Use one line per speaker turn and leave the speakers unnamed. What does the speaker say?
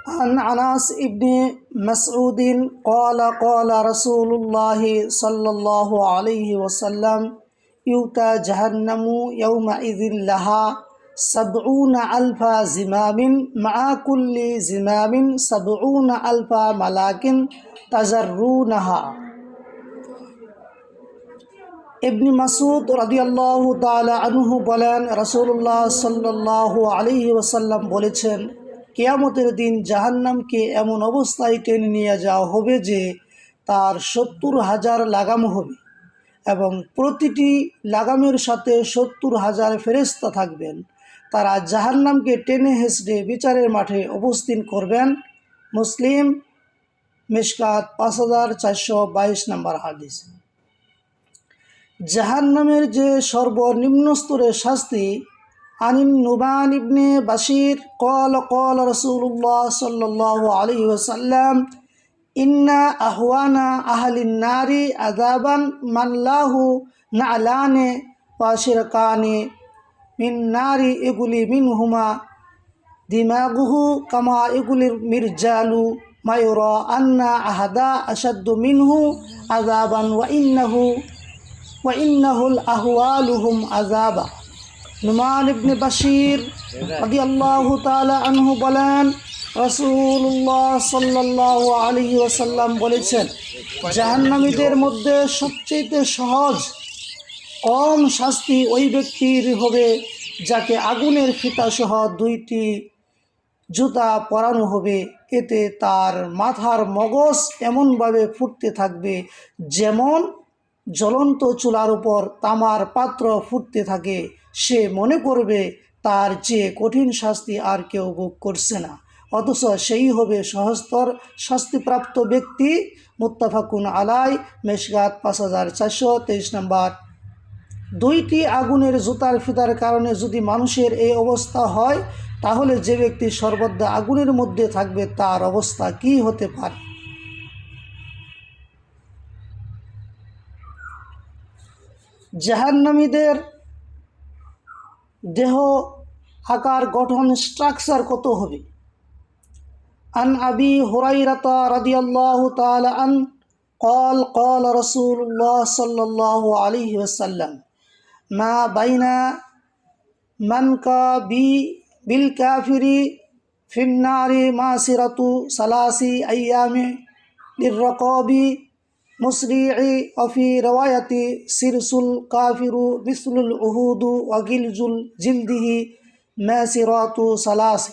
عن أنس بن مسعود قال قال رسول الله صلى الله عليه وسلم يؤتى جهنم يومئذ لها 70,000 زمام مع كل زمام 70,000 ملاك تجرونها। ইবনে মাসউদ রাদিয়াল্লাহু তাআলা আনহু বলেন, রাসূলুল্লাহ সাল্লাল্লাহু আলাইহি ওয়াসাল্লাম বলেছেন, কিয়ামতের দিন জাহান্নামকে এমন অবস্থায় টেনে নিয়ে যাওয়া হবে যে তার 70,000 লাগাম হবে এবং প্রতিটি লাগামের সাথে 70,000 ফেরেশতা থাকবেন। তারা জাহান্নামকে টেনে হেঁচড়ে বিচারের মাঠে উপস্থিত করবেন। মুসলিম মিশকাত 5422 নম্বর হাদিস। জাহান্নামের যে সর্বনিম্ন স্তরের শাস্তি, আনিন নুবান ইবনে বাশির قال قال رسول الله صلى الله عليه وسلم ইন্না আহওয়ানা আহলিন নারি আযাবান মান লাহু নালানে ওয়া শিরকানে মিন নারি ইগুলি মিনহুমা দিমাগুহু কামা ইগুলির মিরজালু মায়ুরা আন্না আহাদা আশাদ্দু মিনহু আযাবান ওয়া ইন্নাহুল আহওয়ালুহুম আযাবা। নুমান ইবনে বাশির রাদিয়াল্লাহু তাআলা আনহু বলেন, রাসূলুল্লাহ সাল্লাল্লাহু আলাইহি ওয়াসাল্লাম বলেছেন, জাহান্নামীদের মধ্যে সবচেয়ে সহজ কম শাস্তি ওই ব্যক্তির হবে যাকে আগুনের ফিতাসহ 2টি জুতা পরানো হবে। এতে তার মাথার মগজ এমনভাবে ফুটতে থাকবে যেমন জ্বলন্ত চুলার উপর তামার পাত্র ফুটতে থাকে। সে মনে করবে তার চেয়ে কঠিন শাস্তি আর কেউ ভোগ করছে না, অথচ সেই হবে সহজতর শাস্তিপ্রাপ্ত ব্যক্তি। মুত্তাফাকুন আলাই, মিশকাত 5423 নম্বর। 2টি আগুনের জুতার ফিতার কারণে যদি মানুষের এই অবস্থা হয়, তাহলে যে ব্যক্তি সর্বদা আগুনের মধ্যে থাকবে তার অবস্থা কি হতে পারে। জাহান্নামীদের দেহ আকার গঠন স্ট্রাকচার কত হবে? আন আবি হুরাইরাতা রাদিয়াল্লাহু তাআলা আন قال قال رسول الله صلى الله عليه وسلم ما بين منكبي بالكافر في النار مسيرة 3 أيام للرقاب مسرع وفي رواية سرس الكافر مثل العهود وغلظ جلده مسيرة 3